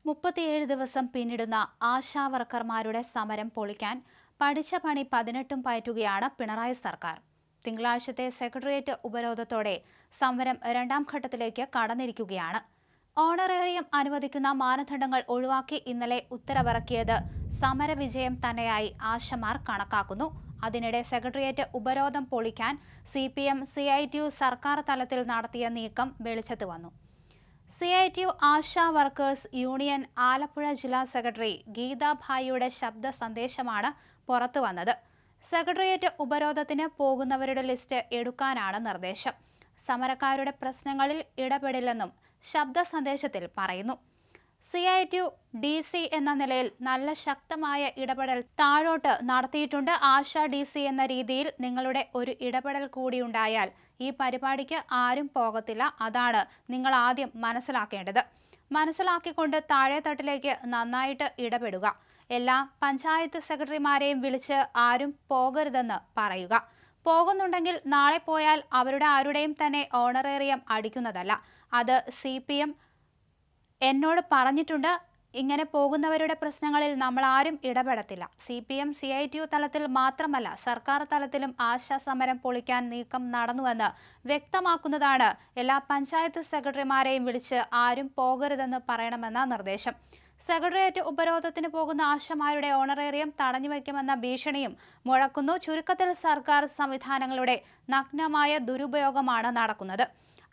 37 ദിവസം പിന്നിടുന്ന ആശാവർക്കർമാരുടെ സമരം പൊളിക്കാൻ പഠിച്ച പണി 18 പയറ്റുകയാണ് പിണറായി സർക്കാർ. തിങ്കളാഴ്ചത്തെ സെക്രട്ടേറിയറ്റ് ഉപരോധത്തോടെ സമരം രണ്ടാം ഘട്ടത്തിലേക്ക് കടന്നിരിക്കുകയാണ്. ഓണറേറിയം അനുവദിക്കുന്ന മാനദണ്ഡങ്ങൾ ഒഴിവാക്കി ഇന്നലെ ഉത്തരവിറക്കിയത് സമരവിജയം തന്നെയായി ആശമാർ കണക്കാക്കുന്നു. അതിനിടെ സെക്രട്ടേറിയറ്റ് ഉപരോധം പൊളിക്കാൻ CPM CITU സർക്കാർ തലത്തിൽ നടത്തിയ നീക്കം വെളിച്ചത്ത് വന്നു. CITU ASHA workers union Alappuzha ജില്ലാ സെക്രട്ടറി ഗീതാ ഭായിയുടെ ശബ്ദ സന്ദേശമാണ് പുറത്തു വന്നത്. സെക്രട്ടേറിയറ്റ് ഉപരോധത്തിന് പോകുന്നവരുടെ ലിസ്റ്റ് എടുക്കാനാണ് നിർദ്ദേശം. സമരക്കാരുടെ പ്രശ്നങ്ങളിൽ ഇടപെടില്ലെന്നും ശബ്ദ സന്ദേശത്തിൽ പറയുന്നു. CITU DC എന്ന നിലയിൽ നല്ല ശക്തമായ ഇടപെടൽ താഴോട്ട് നടത്തിയിട്ടുണ്ട്. ആശാ DC എന്ന രീതിയിൽ നിങ്ങളുടെ ഒരു ഇടപെടൽ കൂടിയുണ്ടായാൽ ഈ പരിപാടിക്ക് ആരും പോകത്തില്ല. അതാണ് നിങ്ങൾ ആദ്യം മനസ്സിലാക്കേണ്ടത്. മനസ്സിലാക്കിക്കൊണ്ട് താഴെത്തട്ടിലേക്ക് നന്നായിട്ട് ഇടപെടുക. എല്ലാ പഞ്ചായത്ത് സെക്രട്ടറിമാരെയും വിളിച്ച് ആരും പോകരുതെന്ന് പറയുക. പോകുന്നുണ്ടെങ്കിൽ നാളെ പോയാൽ അവരുടെ ആരുടെയും തന്നെ ഓണറേറിയം അടിക്കുന്നതല്ല. അത് CPM എന്നോട് പറഞ്ഞിട്ടുണ്ട്. ഇങ്ങനെ പോകുന്നവരുടെ പ്രശ്നങ്ങളിൽ നമ്മൾ ആരും ഇടപെടത്തില്ല. CPM CITU തലത്തിൽ മാത്രമല്ല സർക്കാർ തലത്തിലും ആശാ സമരം പൊളിക്കാൻ നീക്കം നടന്നുവെന്ന് വ്യക്തമാക്കുന്നതാണ് എല്ലാ പഞ്ചായത്ത് സെക്രട്ടറിമാരെയും വിളിച്ച് ആരും പോകരുതെന്ന് പറയണമെന്ന നിർദ്ദേശം. സെക്രട്ടേറിയറ്റ് ഉപരോധത്തിന് പോകുന്ന ആശമാരുടെ ഓണറേറിയം തടഞ്ഞുവയ്ക്കുമെന്ന ഭീഷണിയും മുഴക്കുന്നു. ചുരുക്കത്തിൽ സർക്കാർ സംവിധാനങ്ങളുടെ നഗ്നമായ ദുരുപയോഗമാണ് നടക്കുന്നത്.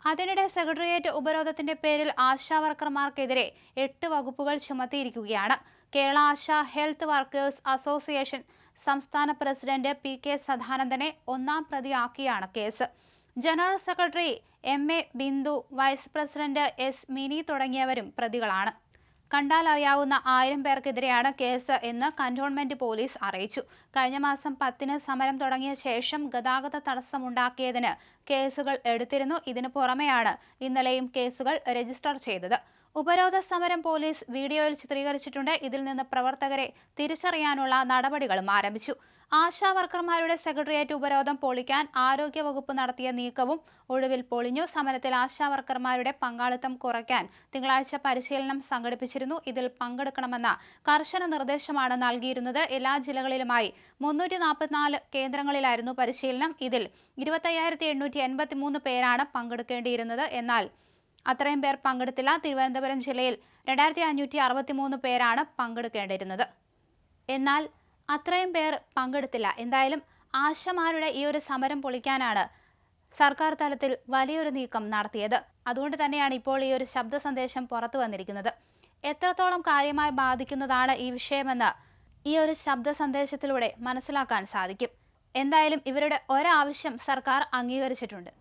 അതിനിടെ സെക്രട്ടേറിയറ്റ് ഉപരോധത്തിന്റെ പേരിൽ ആശാവർക്കർമാർക്കെതിരെ 8 വകുപ്പുകൾ ചുമത്തിയിരിക്കുകയാണ്. Kerala ASHA health workers association സംസ്ഥാന പ്രസിഡന്റ് PK സദാനന്ദനെ ഒന്നാം പ്രതിയാക്കിയാണ് കേസ്. General secretary MA Bindu, vice president S Mini തുടങ്ങിയവരും പ്രതികളാണ്. കണ്ടാൽ അറിയാവുന്ന 1000 പേർക്കെതിരെയാണ് കേസ് എന്ന് കന്റോൺമെന്റ് പോലീസ് അറിയിച്ചു. കഴിഞ്ഞ മാസം 10-ന് സമരം തുടങ്ങിയ ശേഷം ഗതാഗത തടസ്സമുണ്ടാക്കിയതിന് കേസുകൾ എടുത്തിരുന്നു. ഇതിനു പുറമെയാണ് ഇന്നലെയും കേസുകൾ രജിസ്റ്റർ ചെയ്തത്. ഉപരോധ സമരം പോലീസ് വീഡിയോയിൽ ചിത്രീകരിച്ചിട്ടുണ്ട്. ഇതിൽ നിന്ന് പ്രവർത്തകരെ തിരിച്ചറിയാനുള്ള നടപടികളും ആരംഭിച്ചു. ആശാ വർക്കർമാരുടെ സെക്രട്ടേറിയറ്റ് ഉപരോധം പൊളിക്കാൻ ആരോഗ്യവകുപ്പ് നടത്തിയ നീക്കവും ഒടുവിൽ പൊളിഞ്ഞു. സമരത്തിൽ ആശാ വർക്കർമാരുടെ പങ്കാളിത്തം കുറയ്ക്കാൻ തിങ്കളാഴ്ച പരിശീലനം സംഘടിപ്പിച്ചിരുന്നു. ഇതിൽ പങ്കെടുക്കണമെന്ന കർശന നിർദ്ദേശമാണ് നൽകിയിരുന്നത്. എല്ലാ ജില്ലകളിലുമായി 344 കേന്ദ്രങ്ങളിലായിരുന്നു പരിശീലനം. ഇതിൽ 25,883 പേരാണ് പങ്കെടുക്കേണ്ടിയിരുന്നത്. എന്നാൽ അത്രയും പേർ പങ്കെടുത്തില്ല. തിരുവനന്തപുരം ജില്ലയിൽ 2563 പേരാണ് പങ്കെടുക്കേണ്ടിയിരുന്നത്. എന്നാൽ അത്രയും പേർ പങ്കെടുത്തില്ല. എന്തായാലും ആശമാരുടെ ഈ ഒരു സമരം പൊളിക്കാനാണ് സർക്കാർ തലത്തിൽ വലിയൊരു നീക്കം നടത്തിയത്. അതുകൊണ്ട് തന്നെയാണ് ഇപ്പോൾ ഈ ഒരു ശബ്ദ സന്ദേശം പുറത്തു വന്നിരിക്കുന്നത്. എത്രത്തോളം കാര്യമായി ബാധിക്കുന്നതാണ് ഈ വിഷയമെന്ന് ഈ ഒരു ശബ്ദ സന്ദേശത്തിലൂടെ മനസ്സിലാക്കാൻ സാധിക്കും. എന്തായാലും ഇവരുടെ ഒരാവശ്യം സർക്കാർ അംഗീകരിച്ചിട്ടുണ്ട്.